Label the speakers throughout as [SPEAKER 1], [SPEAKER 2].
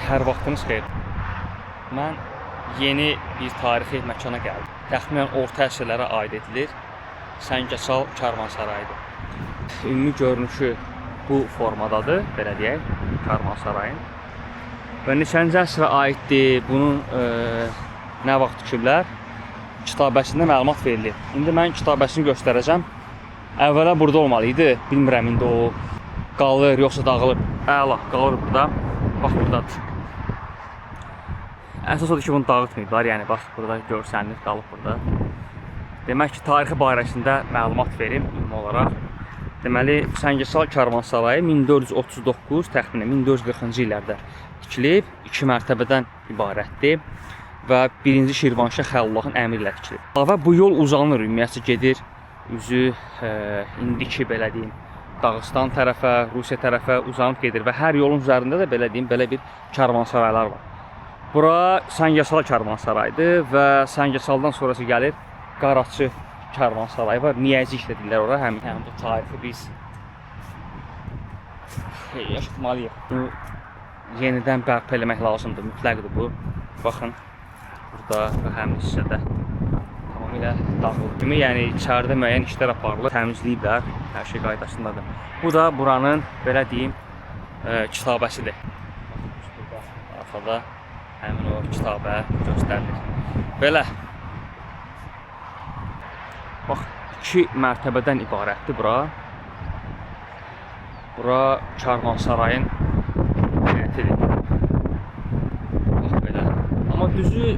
[SPEAKER 1] Hər vaxtınız xeyir. Mən yeni bir tarixi məkana gəldim. Təxminən orta əsrlərə aid edilir. Səngəçal Karvansarayıdır. Ümumi görünüşü bu formadadır, belə deyək, Karvansarayın. Və neçənci əsrə aiddir, bunun nə vaxt tikiblər? Kitabəsində məlumat verilir. İndi mən kitabəsini göstərəcəm. Əvvələ burada olmalı idi, bilmirəm indi o qalır, yoxsa dağılır. Əla, qalır burada. Bax, buradadır. Əsas odur ki, bunu dağıtmayıblar, yəni bax, burada görsənlir, qalıb burada. Demək ki, tarixi barəsində məlumat verim ümumi olaraq. Deməli, Səngəçal Karvansarayı 1439, təxminən 1440-cı illərdə tikilib, 2 mərtəbədən ibarətdir və 1-ci Şirvanşah Xəllulahın əmri ilə tikilib. Və bu yol uzanır, ümumiyyətcə gedir, üzü indiki belə deyim, Dağıstan tərəfə, Rusiya tərəfə uzanıb gedir və hər yolun üzərində də belə deyim, belə bir karvansaraylar var. Bura Səngəçal Karvansarayıdır və Səngəçaldan sonrası gəlir Qaraçı Karvansarayı var. Niyəcik deyirlər ora, həmin bu tarixi biz yaşatmalıyıq. Bunu yenidən bərpa eləmək lazımdır, mütləqdir bu. Baxın, burada və həmin hissədə tamamilə dağılıb kimi, yəni içəridə müəyyən işlər aparılır, təmizləyiblər, hər şey qaydasındadır. Bu da buranın, belə deyim, kitabəsidir. Burada, arxada həmin o kitabə göstərilir. Belə. Bax, 2 mərtəbədən ibarətdir bura. Bura Karvansarayın həyətidir. Bax, belə. Amma düzü,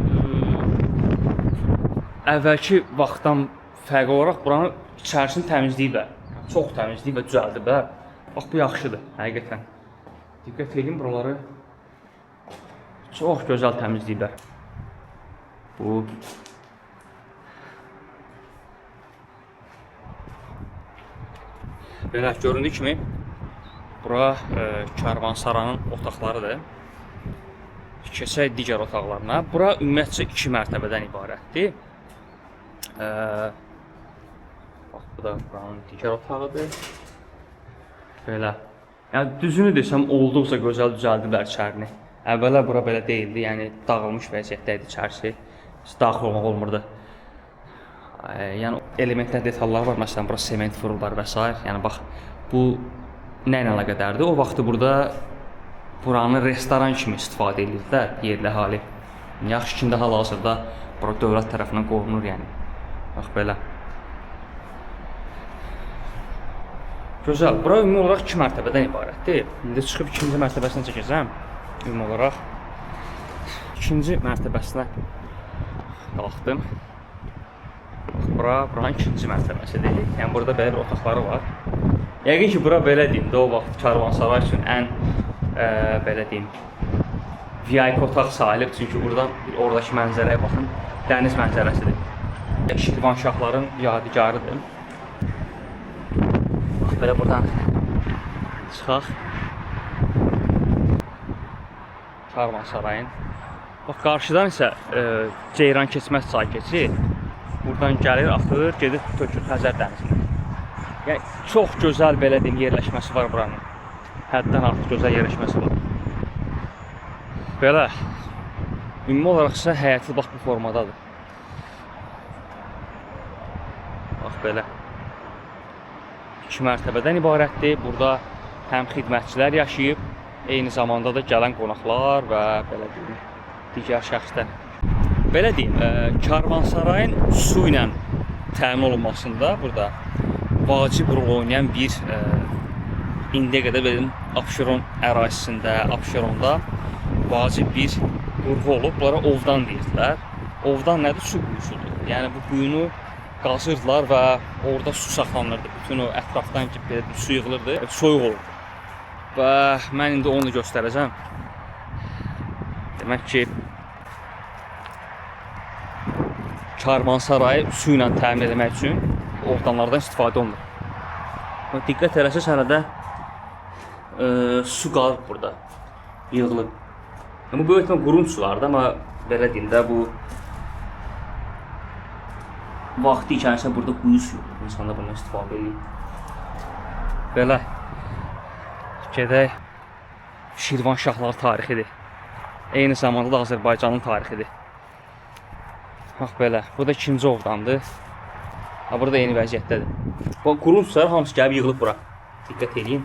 [SPEAKER 1] əvvəlki vaxtdan fərqli olaraq buranın içərisini təmizləyiblər. Çox təmizləyib və düzəldiblər. Bax, bu yaxşıdır, həqiqətən. Diqqət edin, buraları çox gözəl təmizləyiblər. Bu belə göründüyü kimi bura Karvansaranın otaqlarıdır. Keçək digər otaqlarına. Bura ümumiyyətcə 2 mərtəbədən ibarətdir. Bax, bu da buranın digər otağıdır. Belə. Yəni düzünü desəm, olduqca gözəl düzəldiblər içərini. Əvvəllər bura belə deyildi, yəni dağılmış vəziyyətdə idi içərisi. Daxil olmaq olmurdu. Yəni elementlər, detallar var, məsələn, bura sement vururlar və s. Yəni bax, bu nə ilə əlaqədardır? O vaxtı burada buranı restoran kimi istifadə edirdilər yerli əhali. Yaxşı ki, indi hal-hazırda bura dövlət tərəfindən qorunur, yəni. Bax, belə. Gözəl. Bura ümumi olaraq 2 mərtəbədən ibarətdir. İndi çıxıb 2-ci mərtəbəsinə çəkəcəm. Ümumi olaraq 2-ci mərtəbəsinə qalxdım. Buranın 2-ci mərtəbəsidir. Yəni burada belə bir otaqları var. Yəqin ki, bura belə deyim, o vaxt Karvansaray üçün ən belə deyim, VIP otaq sahilib. Çünki oradakı mənzərəyə baxın, dəniz mənzərəsidir. Şirvanşahların yadigarıdır. Belə buradan çıxaq. Karvansarayın. Bax, qarşıdan isə Ceyran keçməz çay keçir. Buradan gəlir, axır, gedir, tökür Xəzər dənizinə. Yəni, çox gözəl, belə deyim, yerləşməsi var buranın. Həddən artıq gözəl yerləşməsi var. Belə. Ümumi olaraq isə həyəti bax, bu formadadır. Bax, belə. 2 mərtəbədən ibarətdir. Burada həm xidmətçilər yaşayıb, eyni zamanda da gələn qonaqlar və belə deyim, digər şəxslər. Belə deyim, Karvansarayın su ilə təmin olunmasında burada vacib rol oynayan bir indiyə qədər belə deyim, Abşeron ərazisində, Abşeronda vacib bir qurğu olub. Bunlara ovdan deyirdilər. Ovdan nədir? Su quyusudur. Yəni bu quyunu qazırdılar və orada su saxlanırdı. Bütün o ətrafdan ki, belə su yığılırdı, soyuq olurdu. Və mən indi onu göstərəcəm. Demək ki, Karvansarayı su ilə təmin etmək üçün ovdanlardan istifadə olunur. Diqqət eləsəz, hələ də su qalıb burada, yığılıb. Bu böyük ehtimal qurun sulardır, amma belə deyim də, bu vaxtı ikən burada quyu suyu olur, insanlar bundan istifadə edir. Belə, gedək Şirvanşahlar tarixidir. Eyni zamanda da Azərbaycanın tarixidir. Bax belə, bu da ikinci ovdandır. Ha, burada eyni vəziyyətdədir. Bax, qurunçlar hamısı gəlib yığılıb bura. Diqqət edin.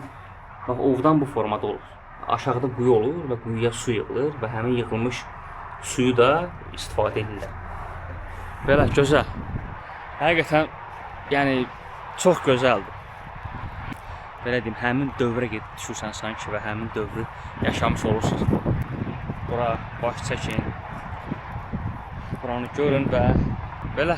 [SPEAKER 1] Bax, ovdan bu formada olur. Aşağıda quyu olur və quyuya su yığılır və həmin yığılmış suyu da istifadə edirlər. Belə, gözəl. Həqiqətən, yəni, çox gözəldir. Belə deyim, həmin dövrə gedib düşürsən sanki və həmin dövrü yaşamış olursunuz. Bura baş çəkin. Buranı görün və belə